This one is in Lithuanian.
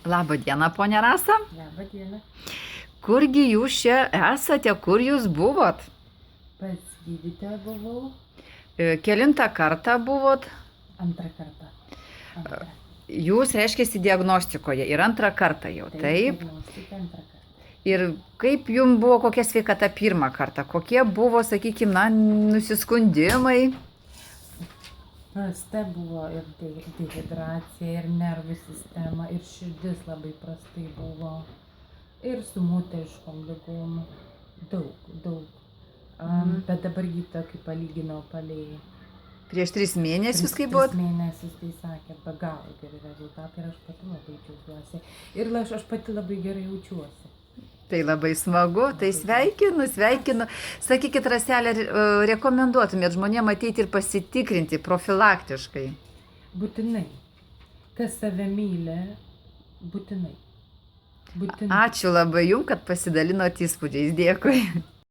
Labą dieną, ponia Rasa. Labą dieną. Kurgi jūs čia esate, kur jūs buvot? Pas gydytoją buvau Kelintą kartą buvot? antrą kartą. Antrą. Jūs reiškiasi diagnostikoje ir antrą kartą jau, taip? Diagnostika antrą kartą. Ir kaip jums buvo kokia sveikata pirmą kartą? Kokie buvo, sakykime, nusiskundimai? Prasta buvo ir dehidracija, ir nervų sistema, ir širdis labai prastai buvo. Ir su moteriškom ligom. Daug. Bet dabar gydytoja, kai palyginau palei Prieš 3 mėnesius, kai 3 buvot? mėnesius, tai sakė, be galo geri rezultatai ir aš pati labai džiaugiuosi. Ir aš pati labai gerai jaučiuosi. Tai labai smagu, tai sveikinu. Sakykit, Raselė, rekomenduotumėt žmonėms ateiti ir pasitikrinti profilaktiškai? Būtinai. Kas save myli, būtinai. Ačiū labai jums, kad pasidalinot įspūdžiais. Dėkui.